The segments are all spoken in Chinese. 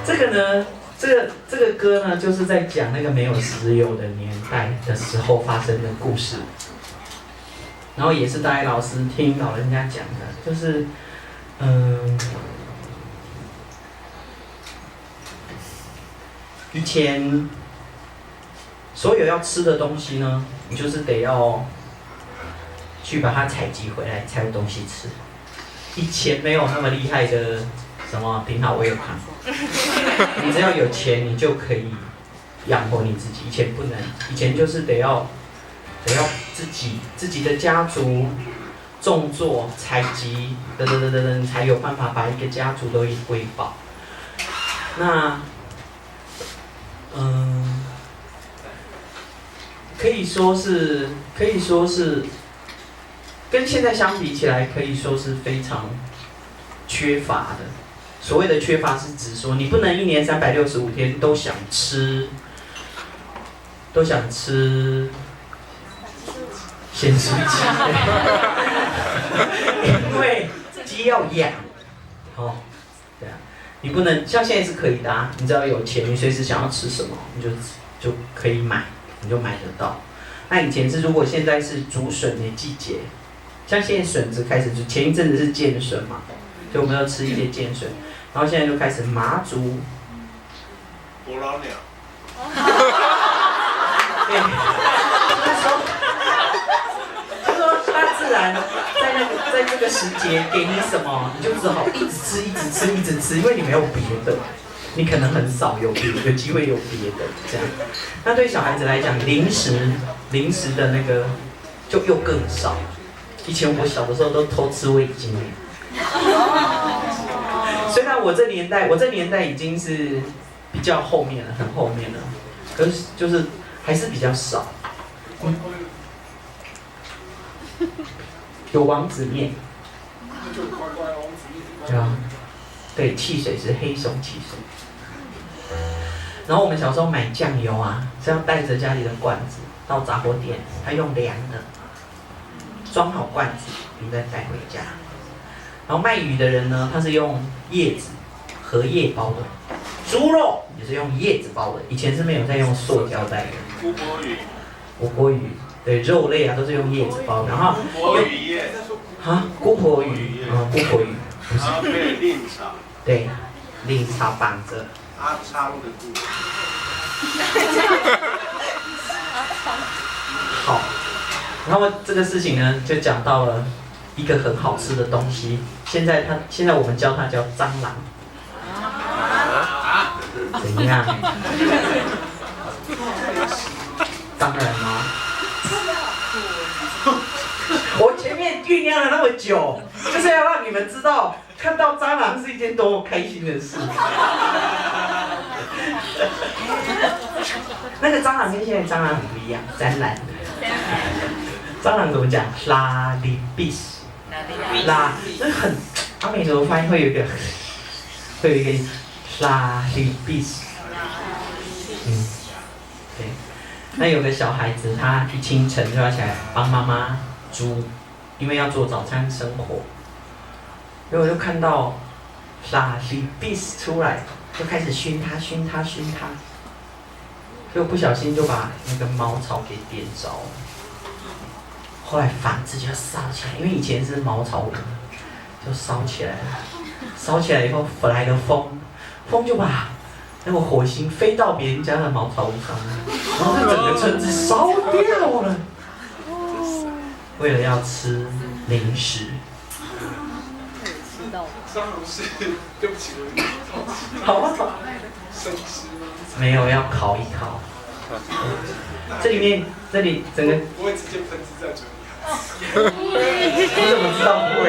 这个呢，这个歌呢，就是在讲那个没有石油的年代的时候发生的故事。然后也是大爱老师听老人家讲的，就是以前所有要吃的东西呢，你就是得要去把它采集回来才有东西吃。以前没有那么厉害的什么顶好威尔康，你只要有钱，你就可以养活你自己。以前不能，以前就是得要自己的家族种作、采集，等，才有办法把一个家族都喂饱。那，可以说是跟现在相比起来，可以说是非常缺乏的。所谓的缺乏是指说，你不能一年365天都想吃咸酥鸡，因为鸡要养，哦，对啊，你不能像现在是可以的啊，你只要有钱，你随时想要吃什么，你就可以买，你就买得到。那以前是，如果现在是竹笋的季节，像现在笋子开始，就前一阵子是剑笋嘛，所以我们要吃一些剑笋，然后现在就开始麻竹，伯劳鸟，对，就说大自然在这个时节给你什么，你就只好一直吃，因为你没有别的，你可能很少有机会有别的这样。那对小孩子来讲，零食的那个就又更少。以前我小的时候都偷吃味精，虽然我这年代已经是比较后面了，很后面了，可是就是还是比较少。有王子面，对啊，对，汽水是黑松汽水。然后我们小时候买酱油啊，是要带着家里的罐子到杂货店，他用凉的，装好罐子，你再带回家。然后卖鱼的人呢，他是用叶子、荷叶包的，猪肉也是用叶子包的。以前是没有在用塑胶袋的。吴郭鱼，对，肉类啊都是用叶子包的。然后姑婆鱼叶，姑婆鱼，姑婆鱼，不是。然后可以另炒。对，另炒绑着。阿昌的故事。好，然后这个事情呢，就讲到了一个很好吃的东西。现在我们叫它叫蟑螂。怎样？当然啦。我前面酝酿了那么久，就是要让你们知道，看到蟑螂是一件多么开心的事。那个蟑螂跟现在蟑螂很不一样，展览。蟑螂怎么讲？拉里比斯，拉，那很阿美族发音会有一个拉里比斯，对。那有个小孩子，他一清晨就要起来帮妈妈煮，因为要做早餐生火。然后我就看到拉里比斯出来，就开始熏它，就不小心就把那个茅草给点着了。后来房子就烧起来，因为以前是茅草屋，就烧起来了。烧起来以后，来了风就把那个火星飞到别人家的茅草屋上，然后整个村子烧掉了。为了要吃零食。蟑螂是，对不起，好啊。生吃吗？没有，要烤一烤。这里整个。不会直接喷汁在嘴里。你怎么知道不会？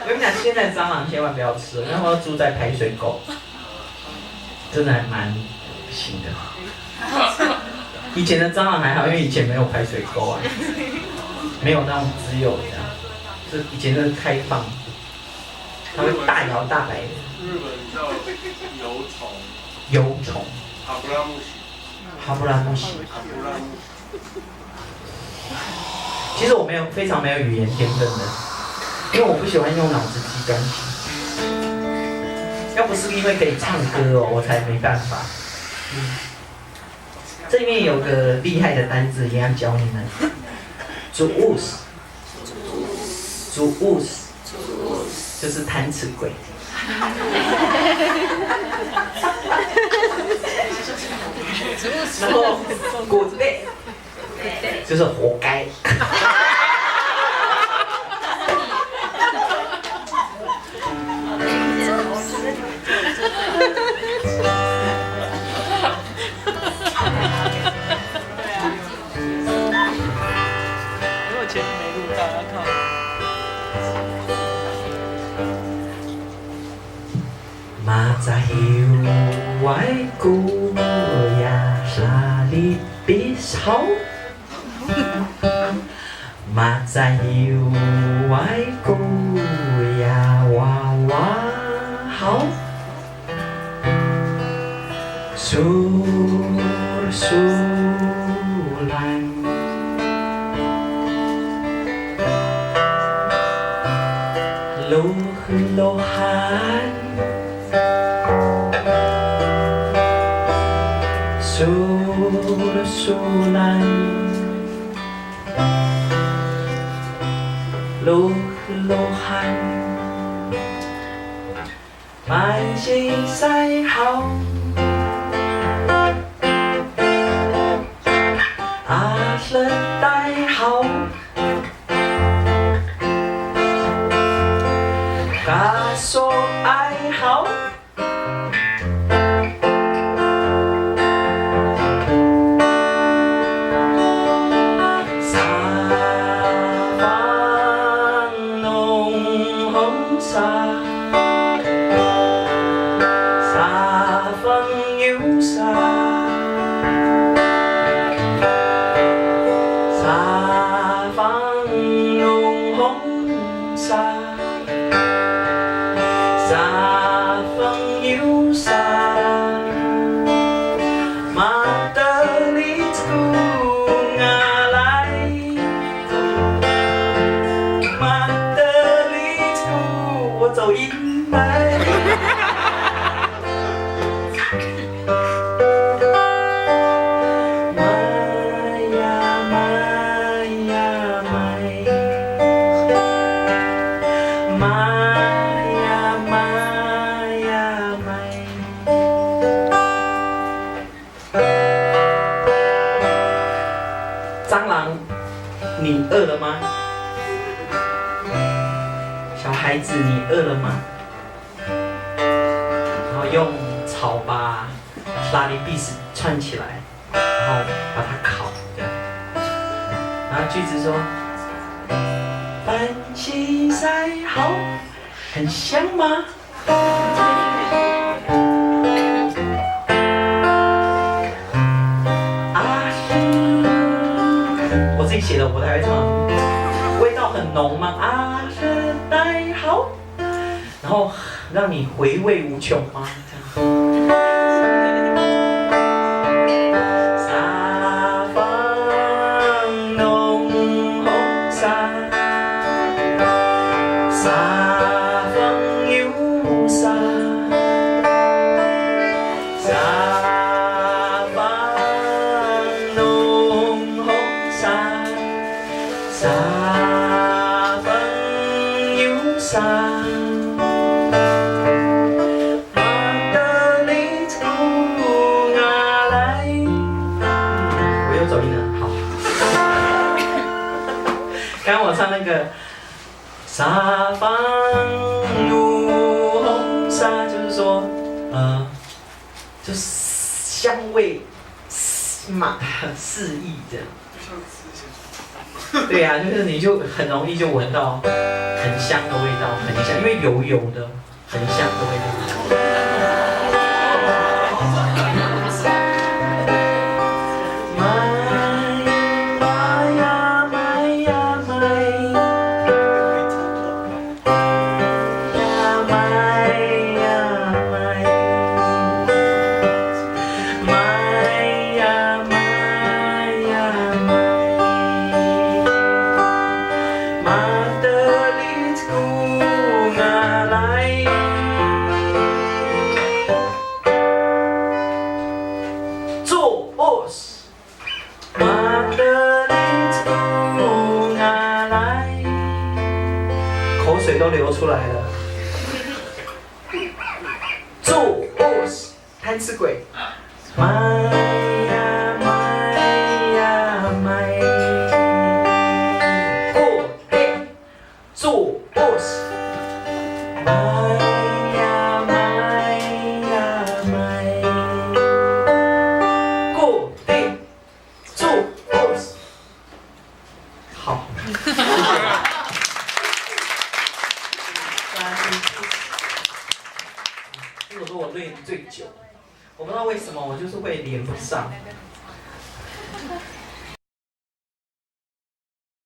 我跟你讲，现在蟑螂千万不要吃，因为我要住在排水沟，真的还蛮不行的。以前的蟑螂还好，因为以前没有排水沟啊，没有那种只有这样，就以前是开放，它会大摇大摆的。日本叫油虫。哈布拉木西。哈布拉木西。其实我非常没有语言天分的，因为我不喜欢用脑子记东西。要不是因为可以唱歌哦，我才没办法。这里面有个厉害的单字，也要教你们。主就是贪吃鬼。然后古代就是活该。如果前面没录到，要靠。马扎hil外古呀沙里比好，马扎hil外古呀娃娃好，苏兰。罗汉，苏兰，罗汉，满心塞好，阿勒带好。他说爱好，沙发浓红茶，沙风有沙，沙方浓红茶。沙风有沙，马德里古阿来，马德里古，我走音来。蟑螂，你饿了吗？小孩子，你饿了吗？然后用草把拉力比斯串起来，然后把它烤，这样。然后句子说：饭西塞好，很香吗？我自己写的，我大概唱，味道很浓吗？啊，热带好，然后让你回味无穷吗？这样。沙方浓红沙，沙方有沙，沙方浓红沙。沙风有沙，马德里古阿来。我又走音了，好。刚刚我唱那个沙方有红沙，就是说，就是香味四溢这样。对呀、就是你就很容易就闻到很香的味道，很香，因为油油的，很香的味道。马德里古阿来。口水都流出来了。做 boss 贪吃鬼，买呀买呀买，过嘿，做 boss， 买呀买呀买，过嘿，做 boss， 好。这首歌我练最久，我不知道为什么，我就是会连不上。